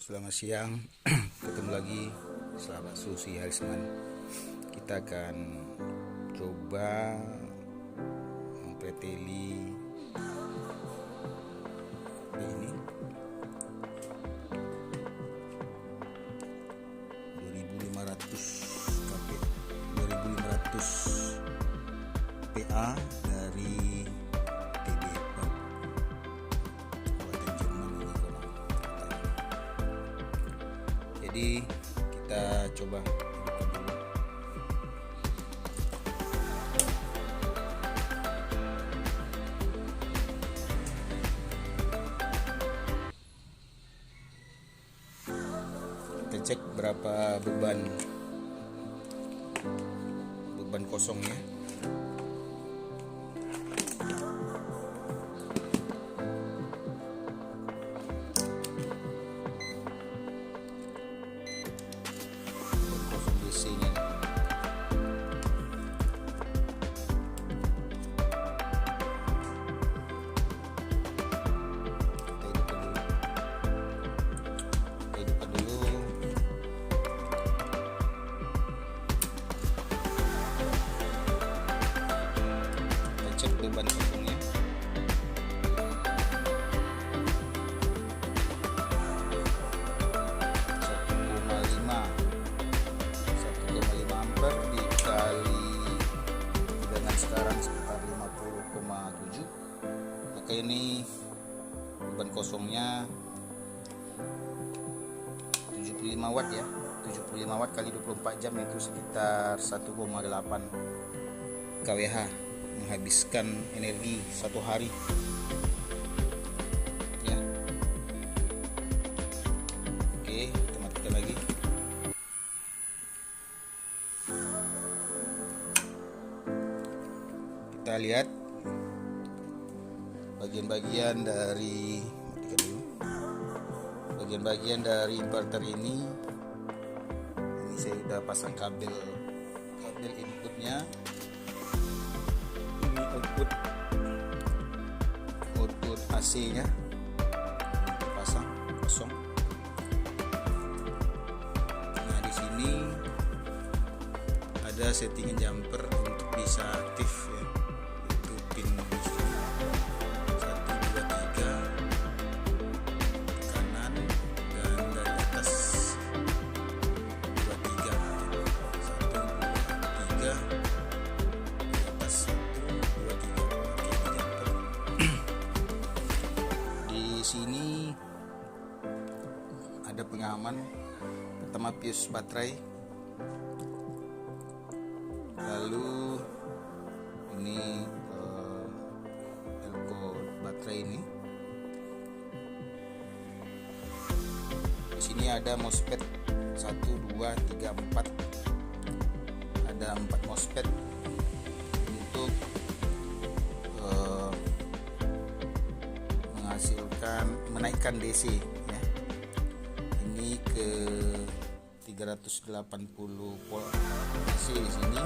Selamat siang, ketemu lagi sahabat Susi Harisman. Kita akan coba mempreteli ini 2500 kp 2500 PA dari TB buatan Jerman ini konon. Jadi kita coba hidupkan dulu. Kita cek berapa beban kosongnya. Kosong DC-nya. Kita hidupkan dulu. Kita cek beban kosongnya. Ampere dikali dengan sekarang sekitar 50,7, maka ini beban kosongnya 75 watt ya. 75 watt kali 24 jam itu sekitar 1,8 kWh, menghabiskan energi satu hari ya. Oke, kita matikan lagi. Kita lihat bagian-bagian dari inverter ini saya sudah pasang kabel inputnya. Ini output AC nya pasang kosong. Nah, di sini ada settingan jumper untuk bisa aktif ya. Itu pin di sini 1, 2, 3 kanan, dan dari atas 2, 3 1, 2, 3 di atas 1, 2, 3. Oke, ini jumper. Di sini ada pengaman. Pertama fuse baterai, lalu ini elko baterai ini. Di sini ada MOSFET 1, 2, 3, 4. Ada 4 MOSFET untuk menaikkan DC ya. Ini ke 380 volt AC di sini,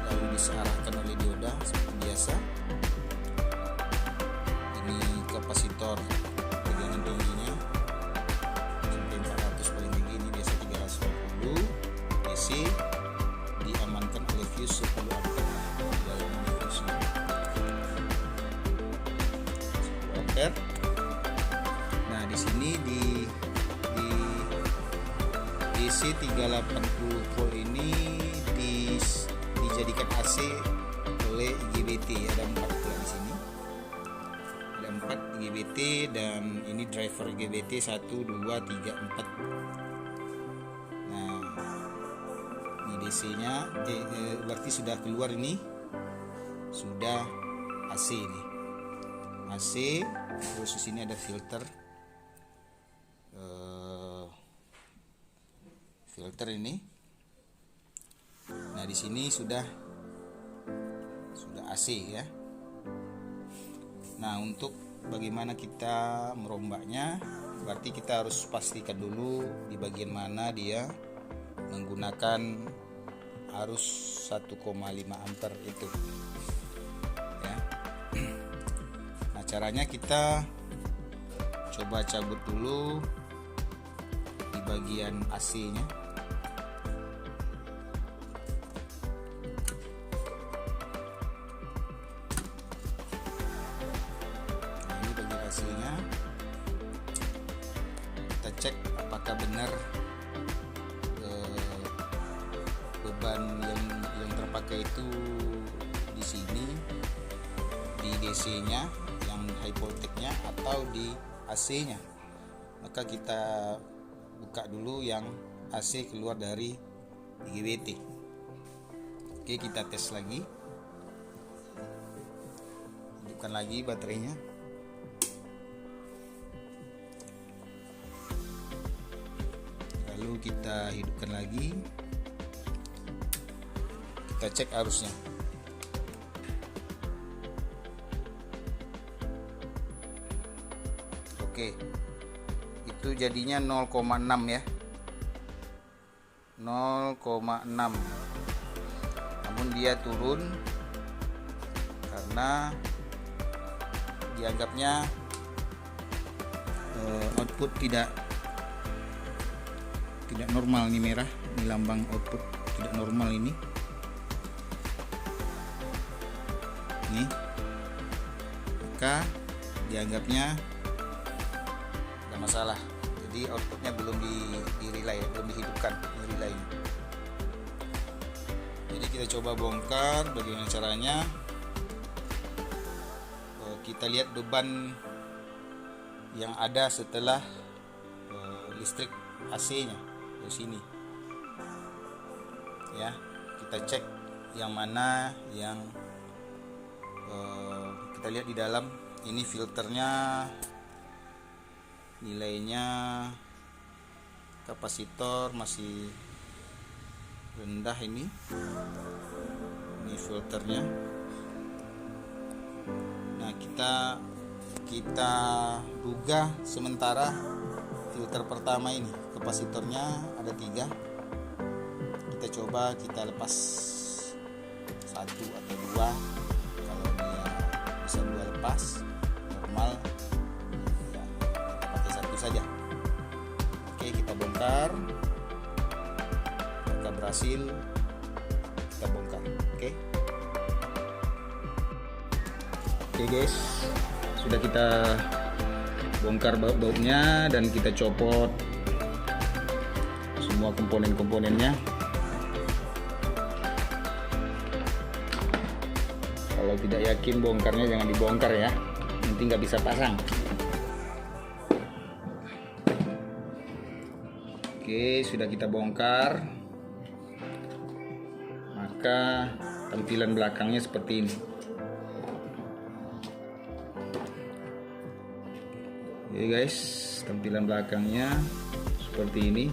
lalu disearahkan oleh dioda seperti biasa. Ini kapasitor tegangan tingginya sampai 400, paling tinggi ini biasa 320 DC, diamankan oleh fuse 10 ampere di dalam fuse 10 ampere. Nah, di sini di DC 380 volt ini dijadikan AC oleh IGBT. Ada 4 pula di sini. Ada 4 IGBT, dan ini driver IGBT 1, 2, 3, 4. Nah, ini DC-nya berarti sudah keluar, ini sudah AC ini. AC, khusus ini ada filter ini. Nah, di sini sudah AC ya. Nah, untuk bagaimana kita merombaknya, berarti kita harus pastikan dulu di bagian mana dia menggunakan arus 1,5 ampere itu ya. Nah, caranya kita coba cabut dulu bagian AC-nya. Nah, ini bagian AC-nya. Kita cek apakah benar beban yang terpakai itu di sini, di DC-nya yang high voltage-nya atau di AC-nya. Maka kita buka dulu yang AC keluar dari IGBT. Oke, kita tes lagi. Hidupkan lagi baterainya. Lalu kita hidupkan lagi. Kita cek arusnya. Oke, itu jadinya 0,6 ya, 0,6. Namun dia turun karena dianggapnya output tidak normal. Ini merah, ini lambang output tidak normal ini. Maka dianggapnya ada masalah. Jadi outputnya belum di relay, belum dihidupkan relay. Jadi kita coba bongkar bagaimana caranya. Kita lihat beban yang ada setelah listrik AC-nya di sini. Ya, kita cek yang mana yang kita lihat di dalam. Ini filternya nilainya, kapasitor masih rendah. Ini filternya. Nah, kita duga sementara filter pertama ini kapasitornya ada 3. Kita coba kita lepas 1 atau 2. Kalau dia bisa 2 lepas normal ya, kita pakai 1 saja. Oke, kita bongkar. Jika berhasil kita bongkar. Oke guys, sudah kita bongkar baut-bautnya dan kita copot semua komponen-komponennya. Kalau tidak yakin bongkarnya jangan dibongkar ya, nanti nggak bisa pasang. Oke, sudah kita bongkar. Maka tampilan belakangnya seperti ini. Oke guys, tampilan belakangnya seperti ini.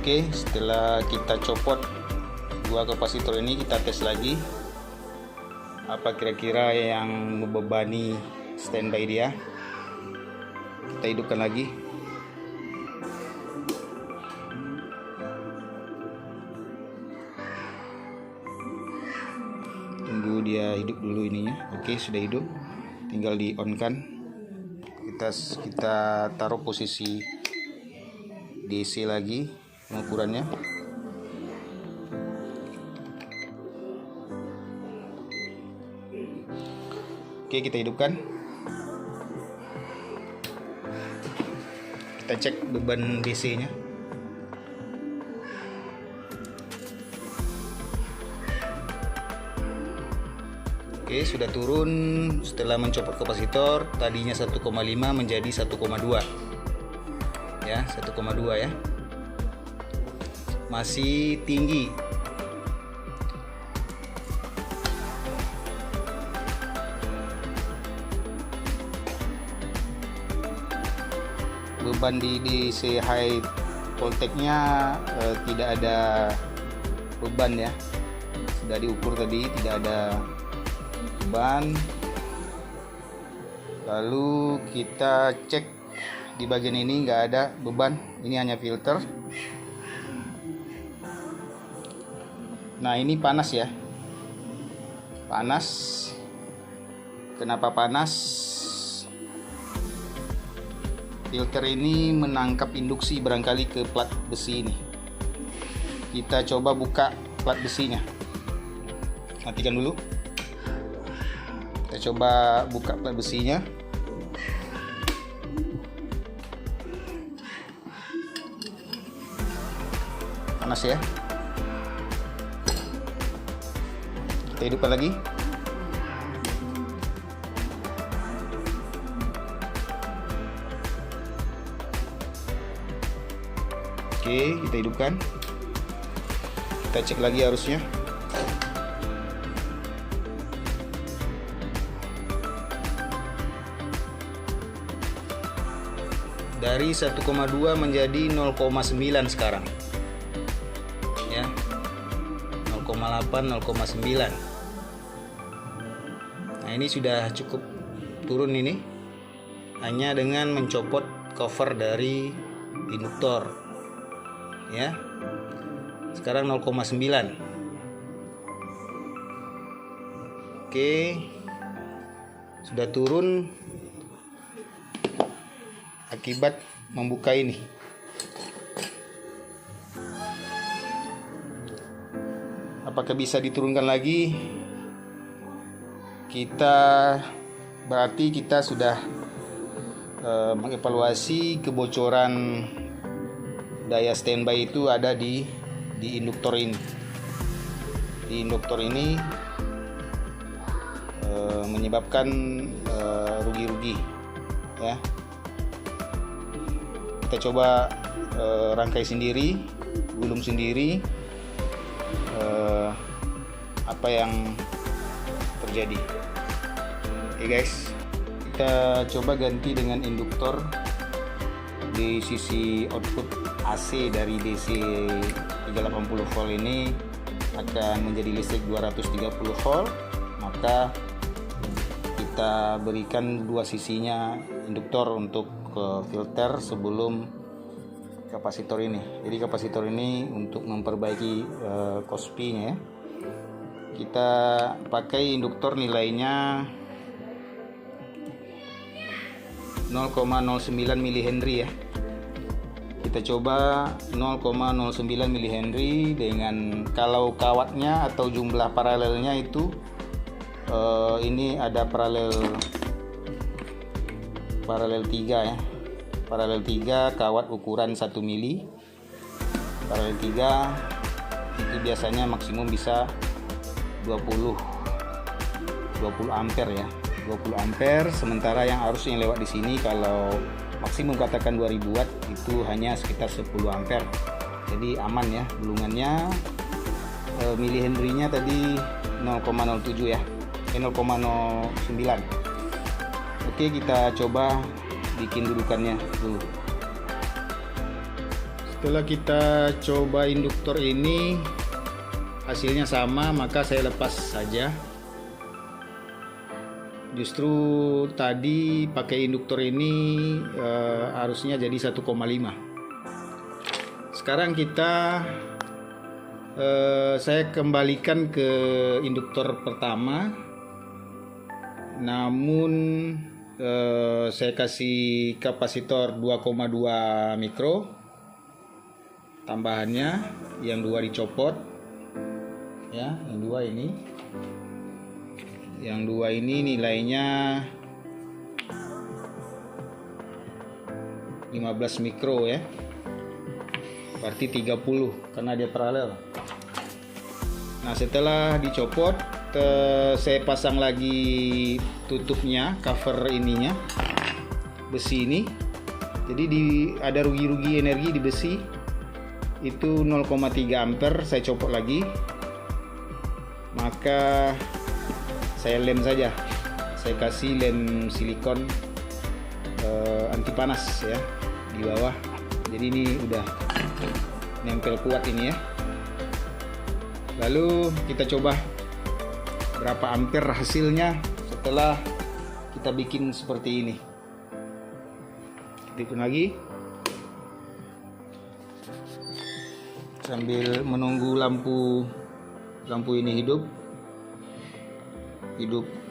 Oke, setelah kita copot dua kapasitor ini, kita tes lagi apa kira-kira yang membebani standby dia. Kita hidupkan lagi. Tunggu dia hidup dulu ininya. Oke, sudah hidup, tinggal di on kan. Kita taruh posisi DC lagi pengukurannya. Oke, kita hidupkan. Kita cek beban DC nya. Oke, sudah turun setelah mencopot kapasitor. Tadinya 1,5 menjadi 1,2. Ya, 1,2 ya. Masih tinggi. Beban di DC high voltage-nya tidak ada beban ya. Sudah diukur tadi, tidak ada beban. Lalu kita cek di bagian ini, nggak ada beban, ini hanya filter. Nah, ini panas ya, panas. Kenapa panas? Filter ini menangkap induksi barangkali ke plat besi ini. Kita coba buka plat besinya. Matikan dulu. Kita coba buka plat besinya. Panas ya. Kita hidupkan lagi. Oke, kita hidupkan. Kita cek lagi arusnya. Dari 1,2 menjadi 0,9 sekarang. Ya. 0,8, 0,9. Nah, ini sudah cukup turun ini. Hanya dengan mencopot cover dari induktor. Ya, sekarang 0,9. Oke, sudah turun akibat membuka ini. Apakah bisa diturunkan lagi? Berarti kita sudah mengevaluasi kebocoran daya standby itu ada di induktor ini. Di induktor ini menyebabkan rugi-rugi ya. Kita coba rangkai sendiri, gulung sendiri apa yang terjadi. Oke guys, kita coba ganti dengan induktor di sisi output AC dari DC 380 volt ini akan menjadi listrik 230 volt. Maka kita berikan dua sisinya induktor untuk filter sebelum kapasitor ini. Jadi kapasitor ini untuk memperbaiki kospi-nya ya. Kita pakai induktor nilainya 0,09 mH ya. Kita coba 0,09 mH dengan, kalau kawatnya atau jumlah paralelnya itu ini ada paralel 3 ya. Paralel 3 kawat ukuran 1 mili. Paralel 3 itu biasanya maksimum bisa 20 ampere ya. 20 ampere, sementara yang arus yang lewat di sini kalau maksimum katakan 2000 watt itu hanya sekitar 10 ampere. Jadi aman ya gulungannya. Milihenry-nya tadi 0,07 ya. 0,09. Oke, kita coba bikin dudukannya dulu. Setelah kita coba induktor ini hasilnya sama, maka saya lepas saja. Justru tadi pakai induktor ini harusnya jadi 1,5. Sekarang saya kembalikan ke induktor pertama, namun saya kasih kapasitor 2,2 mikro tambahannya, yang 2 dicopot ya, yang dua ini nilainya 15 mikro ya, berarti 30 karena dia paralel. Nah, setelah dicopot saya pasang lagi tutupnya, cover ininya, besi ini. Jadi ada rugi-rugi energi di besi itu 0,3 ampere. Saya copot lagi, maka saya lem saja. Saya kasih lem silikon anti panas ya di bawah. Jadi ini udah nempel kuat ini ya. Lalu kita coba berapa ampere hasilnya setelah kita bikin seperti ini. Bikin lagi sambil menunggu lampu ini hidup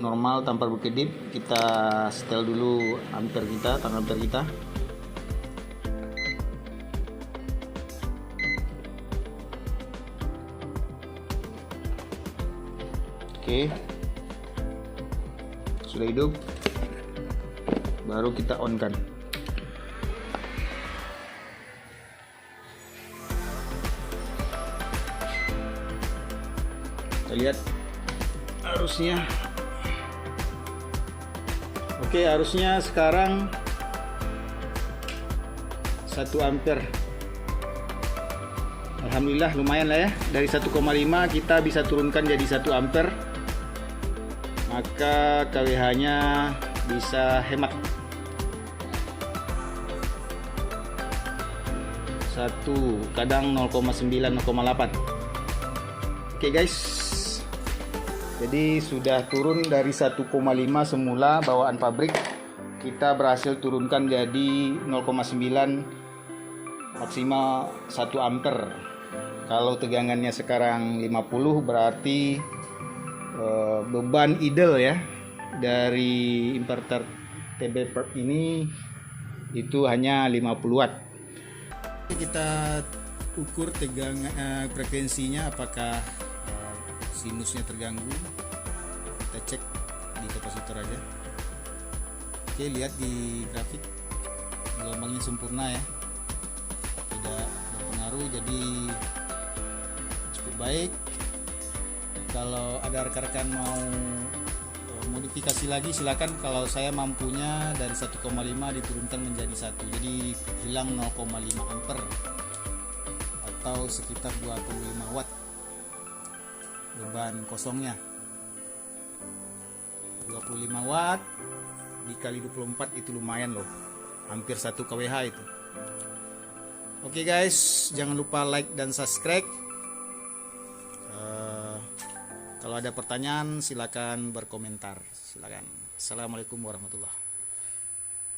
normal tanpa berkedip. Kita setel dulu ampere kita, tanggal ampere kita. Oke, sudah hidup, baru kita on kan. Kita lihat arusnya. Oke, arusnya sekarang 1 ampere. Alhamdulillah lumayan lah ya. Dari 1,5 kita bisa turunkan jadi 1 ampere. Maka KWH-nya bisa hemat. 1 kadang 0,9 0,8. Oke guys, jadi sudah turun dari 1,5 semula bawaan pabrik, kita berhasil turunkan jadi 0,9 maksimal 1 ampere. Kalau tegangannya sekarang 50, berarti beban ideal ya dari inverter TB Perf ini itu hanya 50 watt. Kita ukur tegangan frekuensinya, apakah sinusnya terganggu. Kita cek di kapasitor aja. Oke, lihat di grafik gelombangnya sempurna ya, tidak berpengaruh, jadi cukup baik. Kalau ada rekan-rekan mau modifikasi lagi silakan. Kalau saya mampunya dari 1,5 diturunkan menjadi 1, jadi hilang 0,5 ampere atau sekitar 25 watt beban kosongnya. 25 watt dikali 24 itu lumayan loh, hampir 1 kWh itu. Oke guys, jangan lupa like dan subscribe. Kalau ada pertanyaan silakan berkomentar, silakan. Assalamualaikum warahmatullahi wabarakatuh.